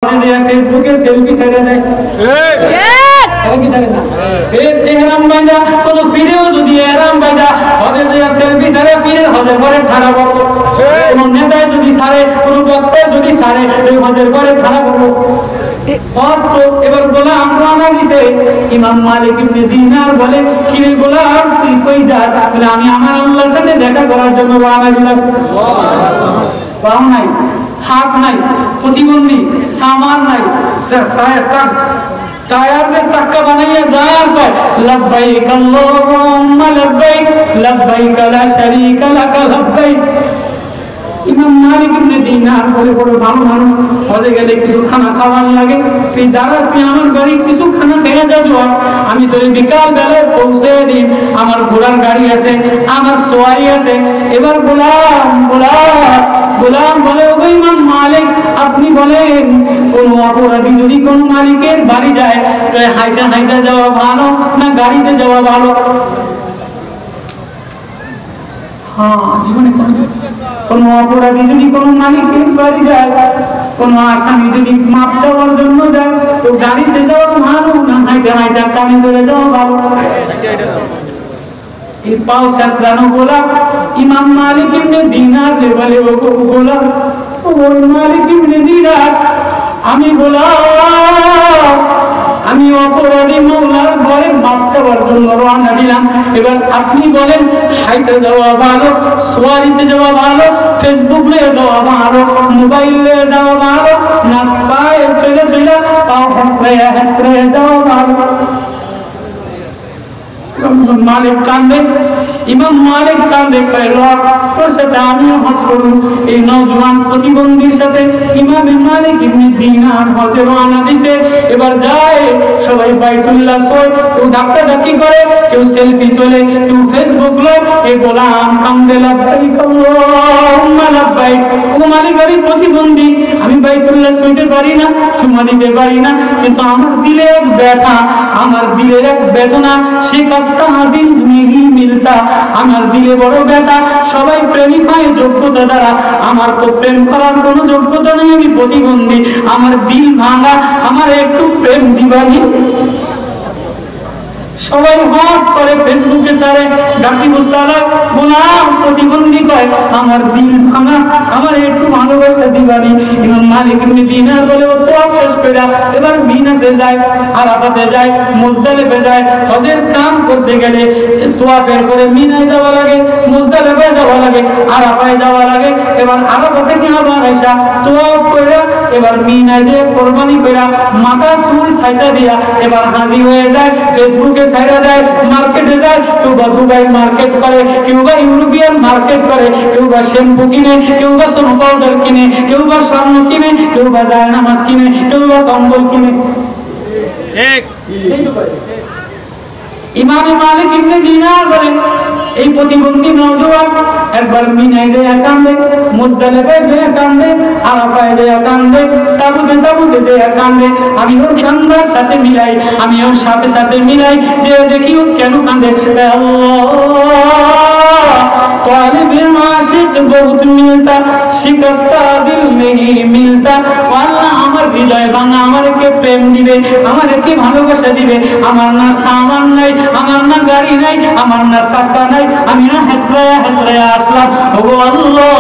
ফেসবুকে সেলফি ছেড়ে দেয়, কি ছেড়ে না? ফেস এহরাম বাইদা কোন ফিরেও যদি এহরাম বাইদা হজে যে সেলফি ছেড়ে ফিরে হজের পরে ঠাড়া করবো, কোন নেতায় যদি ছাড়ে, কোন বক্তায় যদি ছাড়ে এই হজের পরে ঠাড়া করবো। হজ তো এবার গোলাম রানা দিছে, ইমাম মালিক ইবনে দিনার বলে কিরে গোলাম তুই কই যাস? বলে আমি আমার আল্লাহর সাথে দেখা করার জন্য রওনা দিলাম। পাও নাই, হাত নাই, প্রতিবন্ধী, সামান নাই, টায়ার में चक्का बनाइए जार को लब्बैक अल्लाहुम्मा लब्बैक लब्बैक ला शरीका लक लब्बैक। ইমাম মালিক ইবনে দিনার বলে বড় ভালো মানুষ, হজে গেলে কিছু খানা খাওয়ার লাগে, তুই দাঁড়া, তুই আমার বাড়ি কিছু খানা খেয়ে যা, জোয়ার আমি তোর বিকাল বেলায় পৌঁছে দিন, আমার ঘোড়ার গাড়ি আছে, আমার সোয়ারি আছে। এবার গোলাম গোলাম গোলাম বলে ও ইমাম মালিক আপনি বলেন কোন অপরাধী যদি কোন মালিকের বাড়ি যায় তো হাইটা হাইটা যাওয়া ভালো না গাড়িতে যাওয়া ভালো? জীবনে কোন অপরাধী যদি কোন মালিকের বাড়ি যায়, কোন আসামি যদি মাপ চাওয়ার জন্য যায় তো গাড়িতে যাওয়া ভালো না হাইটা হাইটা কানে ধরে যাওয়া ভালো? এর পাও শেষরানো গোলাম ইমাম মালিক ইবনে দিনার রে বলে ও গোলাম, ও মালিক ইবনে দিনার আমি গোলাম, আমি অপরাধী মাওলার ঘরে মাপ চাওয়ার জন্য রওনা দিলাম। এবার আপনি বলেন হাইটে যাওয়া ভালো, সোয়ারিতে যাওয়া ভালো, ফেসবুক নিয়ে যাওয়া ভালো, মোবাইল নিয়ে যাওয়া ভালো না পায়ে চলে চলে পাও হাসরে হাসরে যাওয়া ভালো? মালিক কান্দে, ইমাম মালিক কান্দে, তোর সাথে আমিও হজ করুন। এই নওজোয়ান প্রতিবন্ধীর সাথে ইমাম মালিক ইবনে দিনার হজে রওনা দিছে। এবার যায় সবাই বাইতুল্লাহ সয়, কেউ ধাক্কাধাক্কি করে, কেউ সেলফি তোলে, কেউ ফেসবুক লয়। এই গোলাম কান্দে লাব্বাইক আল্লাহুম্মা লাব্বাইক, ও মালিক আমি প্রতিবন্ধী, আমি বাইতুল্লাহ সইতে পারি না, চুমা দিতে পারি না, কিন্তু আমার দিলে এক ব্যথা, আমার দিলের এক বেদনা, সে কাজটা দিল নেই মিলতা, আমার দিলে বড় ব্যথা। সবাই প্রেমিক হয় যোগ্যতা দ্বারা, আমার তো প্রেম করার কোনো যোগ্যতা নেই, আমি প্রতিবন্ধী, আমার দিল ভাঙা, আমার একটু প্রেম দিবানি। সবাই হজ করে ফেসবুকে সারে গাটি মুস্তালা গোলাম প্রতিবন্ধী কয় আমার দিল ভাঙা, আমার একটু ভালোবাসা দিবানি। ইমাম মালিক ইবনে দিনার বলে ও তো শেষ কইরা এবার মিনাতে যায়, আরাফাতে যায়, মুজদালিফে যায়। হজের কাম করতে গেলে তোয়াফের করে মিনায় যাওয়া লাগে, মুজদালিফে যাওয়া লাগে, আরাফায় যাওয়া লাগে। এবার আরাফা থেকে আবার আয়েশা তোয়াফ কইরা এবার মিনায় যে কুরবানি কইরা মাথা চুল ছাইসা দিয়া এবার হাজির হয়ে যায়, ফেসবুকে ছাইরা দেয়, মার্কেটে যায়, কেউ বা দুবাই মার্কেট করে, কেউ বা ইউরোপিয়ান মার্কেট করে, কেউ বা শ্যাম্পু কিনে, কেউ বা সোনো পাউডার কিনে, কেউ বা স্বর্ণ কিনে, কেউ বা জায়নামাজ কিনে, কেউ বা কম্বল কিনে। ইমাম মালিক ইবনে দিনার বলেন এই প্রতিবন্ধী নওজোয়ান একবার মিনায় যায় কান্দে, মুজদালিফায় যায় কান্দে, আরাফায় যায় কান্দে, তাবুতে যায় কান্দে। আমি ওর কান্দার সাথে মিলাই, আমি ওর সাথে সাথে মিলাই যে দেখি ও কেন কান্দে। আল্লাহ তালিবে আশিক বহুত মিলতা, শিকস্তা দিল নেই মিলতা। আল্লাহ আমার হৃদয় ভাঙা, আমার কে প্রেম দিবে, আমার কে ভালোবাসা দিবে? আমার না সামান নাই, আমার না গাড়ি নাই, আমার না চাকা নাই, আমি না হেসরায়া হেসরায়া আসলাম। ও আল্লাহ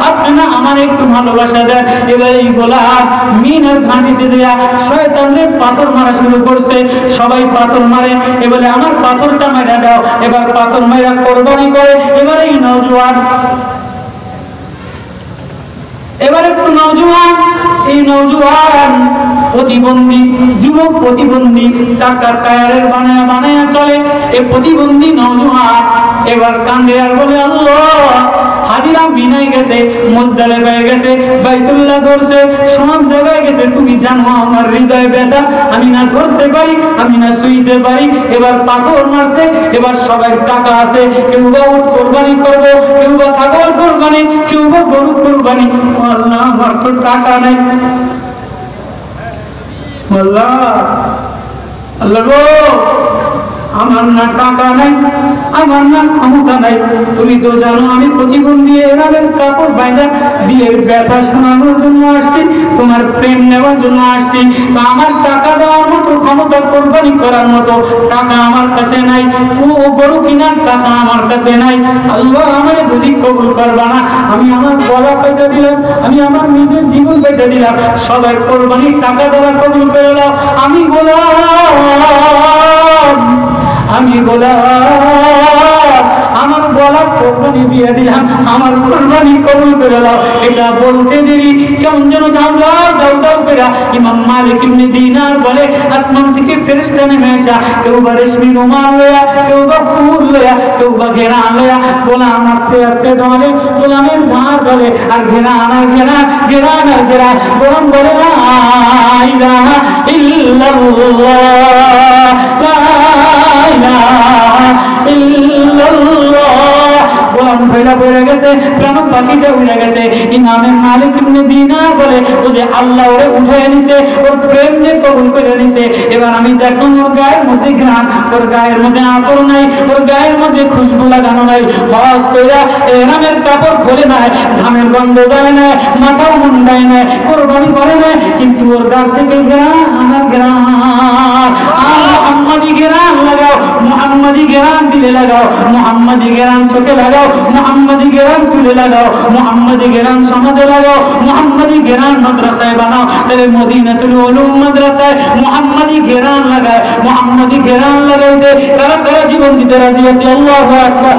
আপনি না আমার একটু ভালোবাসা দেন। এবার এই গোলাম মিনার ঘাঁটিতে দেয়া শয়তানের পাথর মারা শুরু করছে, সবাই পাথর মারে, এবারে আমার পাথরটা মেরা দাও। এবার পাথর মেরা কোরবানি করে। এবার এই নওজোয়ান, এবার একটু নওজোয়ান, এই নওজোয়ান প্রতিবন্ধী, যুবক প্রতিবন্ধী, চাকার টায়ারের বানায়া বানায়া চলে। এই প্রতিবন্ধী নওজোয়ান এবার কান্দে আর বলে আল্লাহ হাজিরা মিনায় গেছে, মুজদালিফায় গেছে, বাইতুল্লাহ ধরছে, সব জায়গায় গেছে, তুমি জানো আমার হৃদয় ব্যথা, আমি না ধরতে পারি, আমি না শুইতে পারি। এবার পাথর মারছে, এবার সবাই টাকা আছে, কেউ বা উট কোরবানি করবো, কেউ বা ছাগল কোরবানি, কেউ বা গরু কোরবানি। আল্লাহ আমার তো টাকা নেই। আল্লাহ আল্লাহ গো আমার না টাকা নাই, আমার না ক্ষমতা নাই, তুমি তো জানো আমি প্রতিবন্ধী, এরামের কাপড় বাইরে দিয়ে ব্যথা শোনানোর জন্য আসছি, তোমার প্রেম নেওয়ার জন্য আসছি। তো আমার টাকা দেওয়ার মতো ক্ষমতা, কোরবানি করার মতো টাকা আমার কাছে নাই, ও গরু কিনার টাকা আমার কাছে নাই। আল্লাহ আমার বুঝি কবুল করবা না? আমি আমার গলা পেটে দিলাম, আমি আমার নিজের জীবন পেটে দিলাম, সবাই কোরবানির টাকা দ্বারা কবুল করে দাও। আমি গোলাম, আমি গোলাম, আমার গলা কোরবানি দিয়ে দিলাম, আমার কোরবানি কবুল করে দাও। এটা বলতে দেরি কেমন যেন দাও দাও দাও দাও করে ইমাম মালিক ইবনে দিনার বলে, আসমান থেকে ফেরেশতা নেমে আসা, কেউ বা রেশমি রুমাল লয়া, কেউ বা ফুল লয়া, কেউ বা ঘেরা লয়া, গোলাম আস্তে আস্তে ডলে, গোলামের ঝাড় ডলে, আর ঘেরা আর ঘেরা, ঘেরা আর ঘেরা, গোলাম বলে লা ইলাহা ইল্লাল্লাহ, লা ইলাহা ইল্লাল্লাহ। গোলাম ভেড়া বেড়ে গেছে, প্রাণ পাখিটা উড়ে গেছে। ইমাম মালিক ইবনে দিনার বলে, ও যে আল্লাহ ওরে উঠায় নিছে, ওর প্রেম যে কবুল করে নিছে। এবার আমি দেখলাম ওর গায়ের মধ্যে ঘ্রাণ, ওর গায়ের মধ্যে আতর নাই, ওর গায়ের মধ্যে খুশবু লাগানো নাই, হজ কইরা এহরামের কাপড় খোলে নাই, ঘামের গন্ধ যায় না, মাথাও মুন্ডায় না, কোরবানি করে না, কিন্তু ওর গার থেকে ঘ্রাণ আর ঘ্রাণ। মুহাম্মাদি ঘেরান লাগাও, মুহাম্মাদি ঘেরান দিলে লাগাও, মুহাম্মাদি ঘেরান চোখে লাগাও, মুহাম্মাদি ঘেরান চুলে লাগাও, মুহাম্মাদি ঘেরান সমাজে লাগাও, মুহাম্মাদি ঘেরান মাদ্রাসায় বানাও। তাহলে মদিনাতুল উলুম মাদ্রাসায় মুহাম্মাদি ঘেরান লাগায়, মুহাম্মাদি ঘেরান লাগাইতে কারা কারা জীবন দিতে রাজি আছে? আল্লাহু আকবার।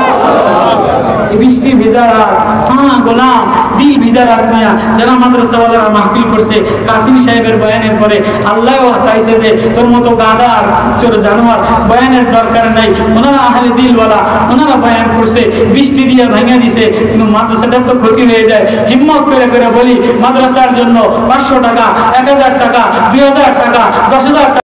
বৃষ্টি ভিজা রাত, হ্যাঁ গোলাম, দিল ভিজা রাত নিয়া যারা মাদ্রাসাওয়ালারা মাহফিল করছে, কাসিম সাহেবের বয়ানের পরে আল্লাহও চাইছে যে তোর মতো গাধা আর চোর জানোয়ার বয়ানের দরকার নাই। ওনারা আহলে দিলওয়ালা, ওনারা বয়ান করছে, বৃষ্টি দিয়ে ভেঙে দিছে, কিন্তু মাদ্রাসাটার তো ক্ষতি হয়ে যায়। হিম্মত করে করে বলি, মাদ্রাসার জন্য 500 টাকা, 1000 টাকা, 2000 টাকা, 10,000 টাকা